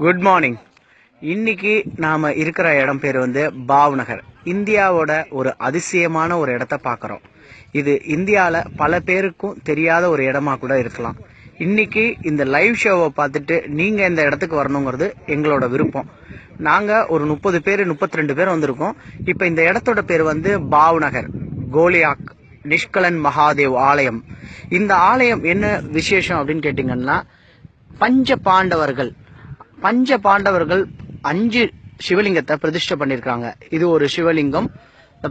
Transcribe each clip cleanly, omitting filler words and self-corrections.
Good morning. இன்னைக்கு நாம இருக்கிற இடம் பேர் வந்து பாவ்நகர். இந்தியாவோட ஒரு அதிசயமான ஒரு இடத்த பார்க்குறோம். இது இந்தியாவில் பல பேருக்கும் தெரியாத ஒரு இடமா கூட இருக்கலாம். இன்னைக்கு இந்த லைவ் ஷோவை பார்த்துட்டு நீங்கள் இந்த இடத்துக்கு வரணுங்கிறது எங்களோட விருப்பம். நாங்கள் ஒரு 32 பேர் வந்திருக்கோம். இப்போ இந்த இடத்தோட பேர் வந்து பாவ்நகர் கோலியாக் நிஷ்கலன் மகாதேவ் ஆலயம். இந்த ஆலயம் என்ன விசேஷம் அப்படின்னு கேட்டிங்கன்னா, பஞ்ச பாண்டவர்கள் 5 சிவலிங்கத்தை பிரதிஷ்டை பண்ணிருக்காங்க. இது ஒரு சிவலிங்கம்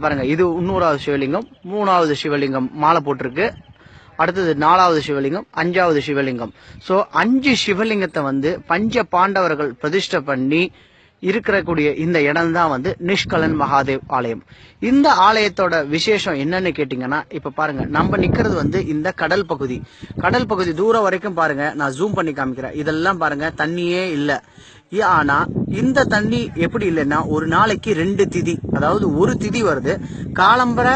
பாருங்க, இது இன்னொரு சிவலிங்கம், 3வது சிவலிங்கம் மாலை போட்டிருக்கு, அடுத்தது 4வது சிவலிங்கம், 5வது சிவலிங்கம். சோ 5 சிவலிங்கத்தை வந்து பஞ்ச பாண்டவர்கள் பிரதிஷ்டை பண்ணி இருக்கக்கூடிய இந்த இடம் தான் வந்து நிஷ்கலன் மகாதேவ் ஆலயம். இந்த ஆலயத்தோட விசேஷம் என்னன்னு கேட்டீங்கன்னா, இப்ப பாருங்க, நம்ம நிக்கிறது வந்து இந்த கடல் பகுதி தூரம் வரைக்கும் பாருங்க. நான் ஜூம் பண்ணி காமிக்கிறேன். இதெல்லாம் பாருங்க, தண்ணியே இல்ல. ஆனா இந்த தண்ணி எப்படி இல்லைன்னா, ஒரு நாளைக்கு 2 திதி, அதாவது ஒரு திதி வருது. காலம்பர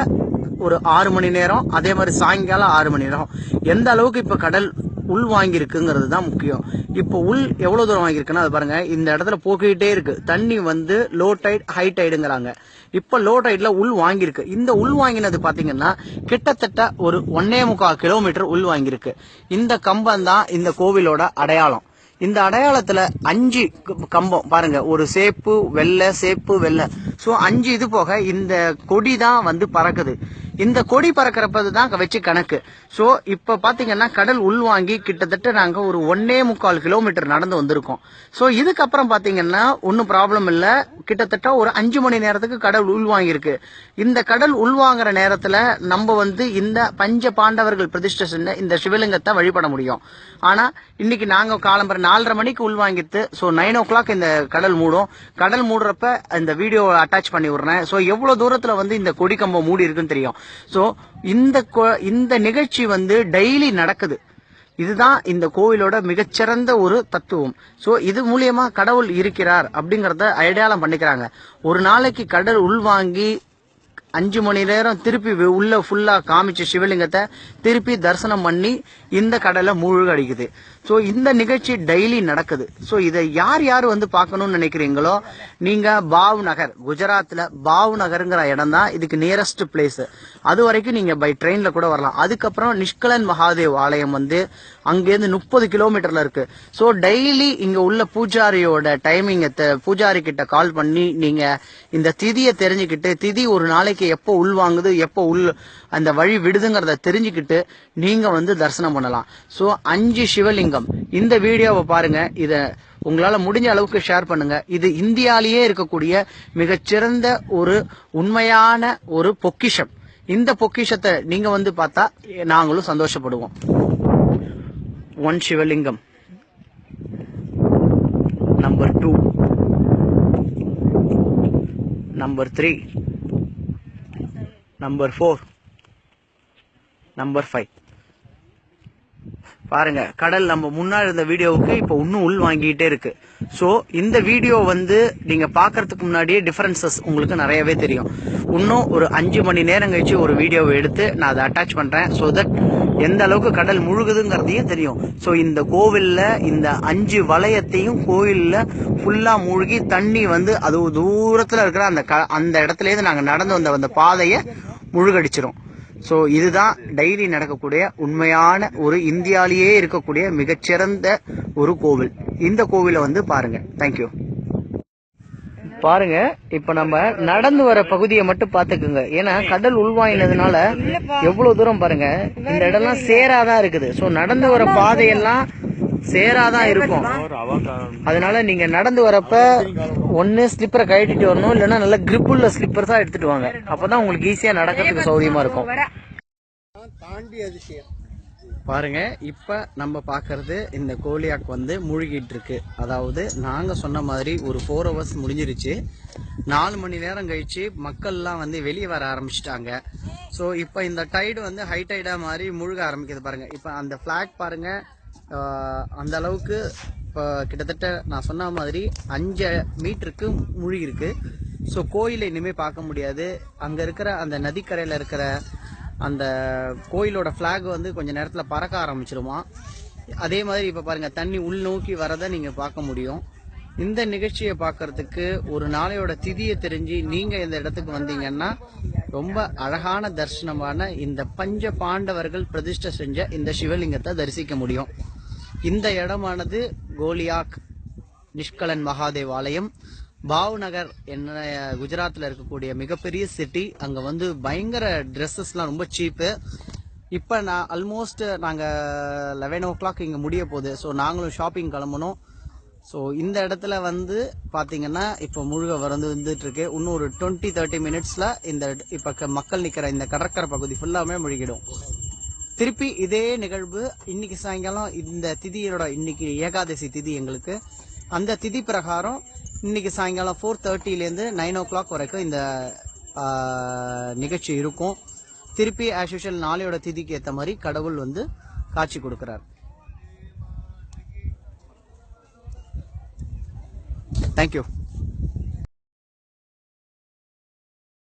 ஒரு 6 மணி நேரம், அதே மாதிரி சாயங்காலம் 6 மணி நேரம். எந்த அளவுக்கு இப்ப கடல் உள் வாங்கியிருக்குங்கிறது தான் முக்கியம். இப்போ உள் எவ்வளவு தூரம் வாங்கியிருக்குன்னா, அது பாருங்க, இந்த இடத்துல போக்கிட்டே இருக்கு. தண்ணி வந்து லோ டைட் ஹை டைடுங்கிறாங்க. இப்ப லோ டைட்ல உள் வாங்கியிருக்கு. இந்த உள் வாங்கினது பாத்தீங்கன்னா கிட்டத்தட்ட ஒரு 1.25 கிலோமீட்டர் உள் வாங்கியிருக்கு. இந்த கம்பம் தான் இந்த கோவிலோட அடையாளம். இந்த அடையாளத்துல 5 கம்பம் பாருங்க, ஒரு சேப்பு வெள்ளை. சோ 5 இது போக இந்த கொடி தான் வந்து பறக்குது. இந்த கொடி பறக்கிறப்பதான் வச்சு கணக்கு. சோ இப்ப பாத்தீங்கன்னா கடல் உள்வாங்கி கிட்டத்தட்ட நாங்க ஒரு 1.25 கிலோமீட்டர் நடந்து வந்திருக்கோம். சோ இதுக்கப்புறம் பாத்தீங்கன்னா ஒன்னும் ப்ராப்ளம் இல்ல. கிட்டத்தட்ட ஒரு 5 மணி நேரத்துக்கு கடல் உள்வாங்கி இருக்கு. இந்த கடல் உள்வாங்குற நேரத்துல நம்ம வந்து இந்த பஞ்ச பாண்டவர்கள் பிரதிஷ்டை செஞ்ச இந்த சிவலிங்கத்தை வழிபட முடியும். ஆனா இன்னைக்கு நாங்க காலம்பர 4:30 மணிக்கு உள்வாங்கிட்டு, சோ 9 o'clock இந்த கடல் மூடும். கடல் மூடுறப்ப இந்த வீடியோ அட்டாச் பண்ணி விடுறேன். சோ எவ்வளவு தூரத்துல வந்து இந்த கொடி கம்பம் மூடி இருக்குன்னு தெரியும். சோ இந்த நிகழ்ச்சி வந்து டெய்லி நடக்குது. இதுதான் இந்த கோவிலோட மிகச்சிறந்த ஒரு தத்துவம். சோ இது மூலியமா கடவுள் இருக்கிறார் அப்படிங்கறத அடையாளம் பண்ணிக்கிறாங்க. ஒரு நாளைக்கு கடல் உள்வாங்கி 5 மணி நேரம் திருப்பி உள்ள ஃபுல்லா காமிச்ச சிவலிங்கத்தை திருப்பி தரிசனம் பண்ணி இந்த கடலை மூழ்கடிக்குது. சோ இந்த நிகழ்ச்சி டெய்லி நடக்குது. சோ இதை யார் வந்து பார்க்கணும்னு நினைக்கிறீங்களோ, நீங்க பாவ்நகர், குஜராத்ல பாவ்நகர்ங்கிற இடம் தான் இதுக்கு நியரஸ்ட் பிளேஸ். அது வரைக்கும் நீங்க பை ட்ரெயின்ல கூட வரலாம். அதுக்கப்புறம் நிஷ்கலன் மகாதேவ் ஆலயம் வந்து அங்கேருந்து 30 கிலோமீட்டர்ல இருக்கு. சோ டெய்லி இங்க உள்ள பூஜாரியோட டைமிங், பூஜாரி கிட்ட கால் பண்ணி நீங்க இந்த திதியை தெரிஞ்சுக்கிட்டு, திதி ஒரு நாளைக்கு எப்போ உள்வாங்குது, எப்போ அந்த வழி விடுதுங்கிறத தெரிஞ்சுக்கிட்டு நீங்க வந்து தரிசனம் பண்ணலாம். சோ 5 சிவலிங்கம். இந்த வீடியோவை பாருங்க, இத உங்களால முடிஞ்ச அளவுக்கு ஷேர் பண்ணுங்க. இது இந்தியாலேயே இருக்கக்கூடிய மிகச்சிறந்த ஒரு உண்மையான ஒரு பொக்கிஷம். இந்த பொக்கிஷத்தை நீங்க வந்து பார்த்தா நாங்களும் சந்தோஷப்படுவோம். 1 சிவலிங்கம், நம்பர் 2, நம்பர் 3, நம்பர் 4, நம்பர் 5. பாருங்க, கடல் நம்ம முன்னாடி இருந்த வீடியோவுக்கு இப்ப இன்னும் உள் வாங்கிட்டே இருக்கு. சோ இந்த வீடியோ வந்து நீங்க பாக்குறதுக்கு முன்னாடியே டிஃபரன்சஸ் உங்களுக்கு நிறையவே தெரியும். இன்னும் ஒரு 5 மணி நேரம் கழிச்சு ஒரு வீடியோவை எடுத்து நான் அதை அட்டாச் பண்றேன். சோ தட் எந்த அளவுக்கு கடல் முழுகுதுங்கிறதையும் தெரியும். சோ இந்த கோவில்ல இந்த 5 வளையத்தையும் கோவில்ல ஃபுல்லா மூழ்கி தண்ணி வந்து அது தூரத்துல இருக்கிற அந்த இடத்துல இருந்து நாங்க நடந்து வந்த அந்த பாதையை முழுகடிச்சிரும். சோ இதுதான் டெய்லி நடக்கக்கூடிய உண்மையான ஒரு இந்தியாலேயே இருக்கக்கூடிய மிகச்சிறந்த ஒரு கோவில். இந்த கோவிலை வந்து பாருங்க. தேங்க்யூ. பாருங்க, இப்ப நம்ம நடந்து வர பகுதியை மட்டும் பாத்துக்குங்க. ஏன்னா கடல் உள்வாங்கினதுனால எவ்வளவு தூரம் பாருங்க, இந்த இடம்லாம் சேராதான் இருக்குது. சோ நடந்து வர பாதையெல்லாம் சேராதான் இருக்கும். அதனால நீங்க நடந்து வரப்ப ஒன்னு ஸ்லிப்பரை கழட்டிட்டு வரணும், இல்லைன்னா நல்ல கிரிப் உள்ள ஸ்லிப்பர்ஸா எடுத்துட்டு வாங்க. அப்பதான் உங்களுக்கு ஈஸியா நடக்கிறதுக்கு சௌகரியமா இருக்கும். பாருங்க, இப்ப நம்ம பாக்குறது இந்த கோலியாக் வந்து மூழ்கிட்டு இருக்கு. அதாவது நாங்க சொன்ன மாதிரி ஒரு 4 hours முடிஞ்சிருச்சு. 4 மணி நேரம் கழிச்சு மக்கள்லாம் வந்து வெளியே வர ஆரம்பிச்சிட்டாங்க. சோ இப்ப இந்த டைடு வந்து ஹை டைடா மாதிரி முழுக ஆரம்பிக்குது. பாருங்க, இப்ப அந்த பிளாக் பாருங்க, அந்த அளவுக்கு கிட்டத்தட்ட நான் சொன்ன மாதிரி 5 மீட்டருக்கு மூழ்கி இருக்கு. ஸோ கோயிலை இனிமே பார்க்க முடியாது. அங்க இருக்கிற அந்த நதிக்கரையில இருக்கிற அந்த கோயிலோட பிளாக் வந்து கொஞ்ச நேரத்தில் பறக்க ஆரம்பிச்சிருமா. அதே மாதிரி இப்ப பாருங்க தண்ணி உள்நோக்கி வரதை நீங்க பார்க்க முடியும். இந்த நிகழ்ச்சியை பார்க்கறதுக்கு ஒரு நாளையோட திதியை தெரிஞ்சு நீங்க இந்த இடத்துக்கு வந்தீங்கன்னா ரொம்ப அழகான தரிசனமான இந்த பஞ்ச பாண்டவர்கள் பிரதிஷ்டை செஞ்ச இந்த சிவலிங்கத்தை தரிசிக்க முடியும். இந்த இடமானது கோலியாக் நிஷ்கலன் மகாதேவ் ஆலயம், பாவ்நகர் என்ன குஜராத்ல இருக்கக்கூடிய மிகப்பெரிய சிட்டி. அங்க வந்து பயங்கர ட்ரெஸ்ஸஸ்லாம் ரொம்ப சீப்பு. இப்ப நான் ஆல்மோஸ்ட் நாங்க 11 o'clock இங்க முடிய போகுது. ஸோ நாங்களும் ஷாப்பிங் கிளம்பணும். ஸோ இந்த இடத்துல வந்து பாத்தீங்கன்னா இப்போ முழுக வந்துட்டு இருக்கு. இன்னும் ஒரு 20-30 மினிட்ஸ்ல இந்த இப்ப மக்கள் நிக்கிற இந்த கடற்கரை பகுதி ஃபுல்லாமே முழுகிடும். திருப்பி இதே நிகழ்வு இன்னைக்கு சாயங்காலம், இந்த திதியோட இன்னைக்கு ஏகாதசி திதி எங்களுக்கு, அந்த திதி பிரகாரம் இன்னைக்கு சாயங்காலம் 4:30 9 o'clock வரைக்கும் இந்த நிகழ்ச்சி இருக்கும். திருப்பி ஆஸ் யூஷுவல் நாளையோட திதிக்கு ஏற்ற மாதிரி கடவுள் வந்து காட்சி கொடுக்கிறார். தேங்க்யூ.